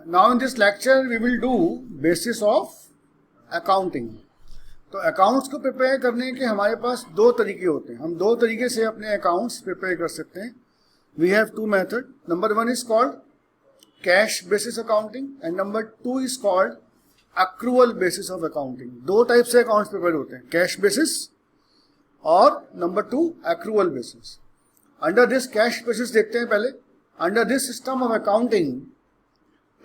Now in this lecture we will do basis of accounting. तो accounts को prepare करने के हमारे पास दो तरीके होते हैं, हम दो तरीके से अपने अकाउंट्स प्रिपेयर कर सकते हैं। We have two method, number one is called cash basis accounting and number two is called accrual basis of accounting. दो टाइप से अकाउंट्स प्रिपेयर होते हैं, कैश बेसिस और number two accrual basis. Under this cash basis देखते हैं पहले। Under this system of accounting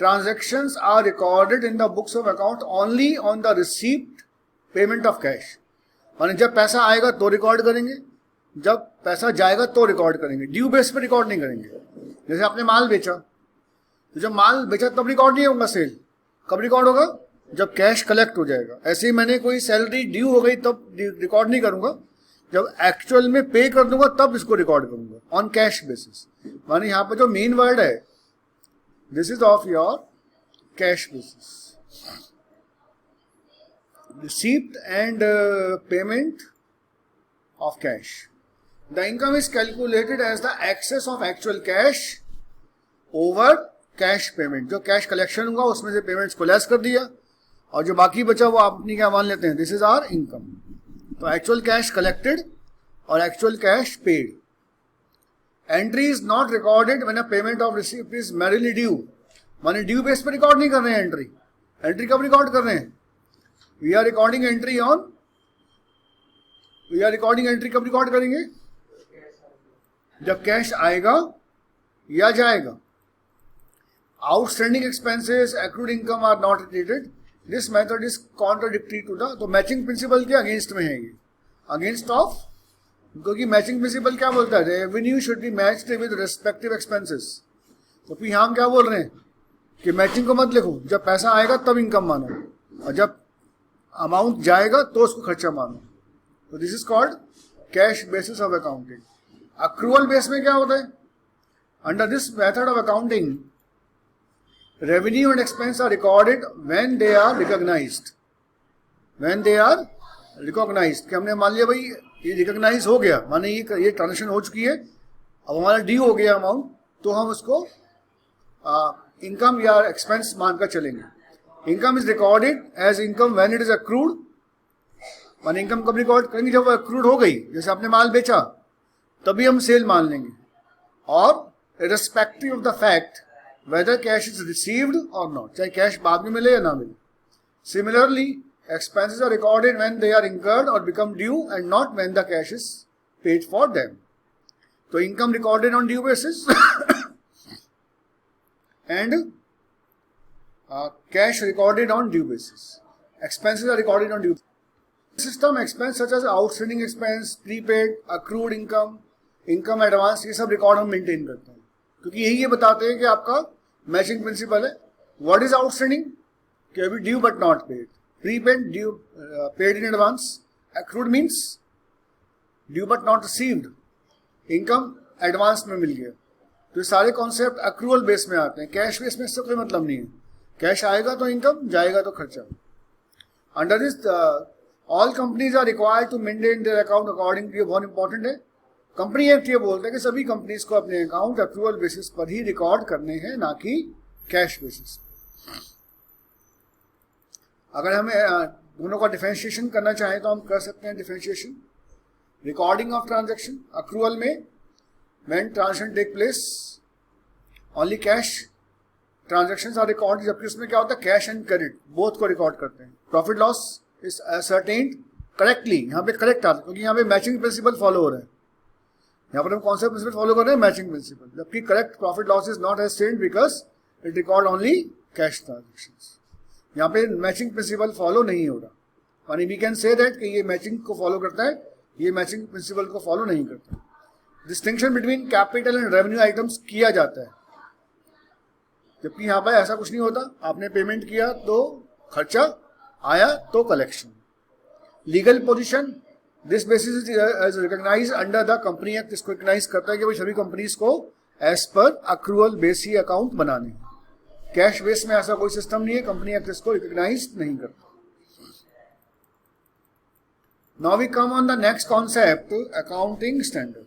transactions are recorded in the books of account only on the receipt payment of cash। माने जब पैसा आएगा तो रिकॉर्ड करेंगे, जब पैसा जाएगा तो रिकॉर्ड करेंगे, ड्यू बेस पे रिकॉर्ड नहीं करेंगे। जैसे आपने माल बेचा, तो जब माल बेचा तब रिकॉर्ड नहीं होगा सेल, कब रिकॉर्ड होगा? जब कैश कलेक्ट हो जाएगा। ऐसे ही मैंने कोई सैलरी ड्यू हो गई तब रिकॉर्ड नहीं करूंगा, जब एक्चुअल में पे कर दूंगा तब इसको रिकॉर्ड करूंगा ऑन कैश बेसिस। माने यहाँ पर जो मेन वर्ड है, this is of your cash basis, receipt and payment of cash. The income is calculated as the excess of actual cash over cash payment। जो कैश कलेक्शन होगा उसमें से payments को लेस कर दिया और जो बाकी बचा वो आप अपनी क्या मान लेते हैं, दिस इज आवर इनकम। तो एक्चुअल कैश कलेक्टेड और actual cash paid. Entry is not recorded when a payment of receipt is merrily due. माने ड्यू बेस पर रिकॉर्ड नहीं कर रहे हैं एंट्री। एंट्री कब रिकॉर्ड कर रहे हैं? वी आर रिकॉर्डिंग एंट्री कब रिकॉर्ड करेंगे? जब कैश आएगा या जाएगा। Outstanding expenses accrued income are not treated. This method is contradictory to the, तो मैचिंग प्रिंसिपल के अगेंस्ट में है ये, अगेंस्ट ऑफ, क्योंकि मैचिंग प्रिंसिपल क्या बोलता है? Revenue should be matched with respective expenses. तो फिर हम क्या बोल रहे हैं कि मैचिंग को मत लिखो, जब पैसा आएगा तब इनकम मानो और जब अमाउंट जाएगा तो उसको खर्चा मानो। तो this is called cash basis of accounting. Accrual base में क्या होता है? Under this method of accounting revenue and expense are recorded when they are recognized. कि हमने मान लिया भाई ये रिकॉग्नाइज हो गया, माने ये ट्रांजेक्शन हो चुकी है, अब हमारा ड्यू हो गया अमाउंट, तो हम उसको इनकम या एक्सपेंस मानकर चलेंगे। Income is recorded as income when it is accrued. माने इनकम कब रिकॉर्ड करेंगे? जब अक्रूड हो गई, जैसे आपने माल बेचा तभी हम सेल मान लेंगे, और irrespective of the fact whether cash is received और नॉट, चाहे कैश बाद में मिले या ना मिले। Similarly expenses are recorded when they are incurred or become due and not when the cash is paid for them. So income recorded on due basis and cash recorded on due basis. Expenses are recorded on due. System expense such as outstanding expense, prepaid, accrued income, income advance, ये सब record हम maintain करते हैं, क्योंकि यही ये बताते हैं कि आपका मैचिंग प्रिंसिपल है। What is outstanding? कि अभी due but not paid. Prepaid, due, paid in advance. Accrued means due but not received. Income advance में मिल गया। तो ये सारे कॉन्सेप्ट अक्रूवल बेस में आते हैं, कैश बेस में इससे कोई मतलब नहीं है। कैश आएगा तो इनकम, जाएगा तो खर्चा। Under this all companies are required to maintain their account according to, ये बहुत इंपॉर्टेंट है। कंपनी एक्ट ये बोलता है कि सभी कंपनीज को अपने अकाउंट अक्रूवल बेसिस पर ही रिकॉर्ड करने हैं, ना कि कैश बेसिस। अगर हमें दोनों का डिफरेंशिएशन करना चाहें तो हम कर सकते हैं differentiation. Recording of transaction, accrual में when transaction take place only cash transactions are record, जबकि उसमें क्या होता है, कैश एंड क्रेडिट बोथ को रिकॉर्ड करते हैं। Profit loss is ascertained correctly, यहाँ पे करेक्ट आता है क्योंकि यहाँ पे मैचिंग प्रिंसिपल फॉलो हो रहा है। यहाँ पर हम कौन सा प्रिंसिपल फॉलो कर रहे हैं? Matching principle. जबकि correct profit loss is not ascertained because it record only cash transactions. यहाँ पे मैचिंग प्रिंसिपल फॉलो नहीं हो रहा, यानी वी कैन से दैट कि ये मैचिंग को फॉलो करता है, ये मैचिंग प्रिंसिपल को फॉलो नहीं करता। Distinction between capital and revenue items किया जाता है, जबकि यहाँ पर ऐसा कुछ नहीं होता। आपने पेमेंट किया तो खर्चा, आया तो collection. Legal position, this basis is recognized under the company act. इसको रिकॉग्नाइज करता है कि भाई सभी कंपनीज को एज पर अक्रूवल बेस ही अकाउंट बनाने हैं। कैश बेस में ऐसा कोई सिस्टम नहीं है, कंपनी एक्ट इसको रिकॉग्नाइज नहीं करता। Now we come on the next concept, accounting standard.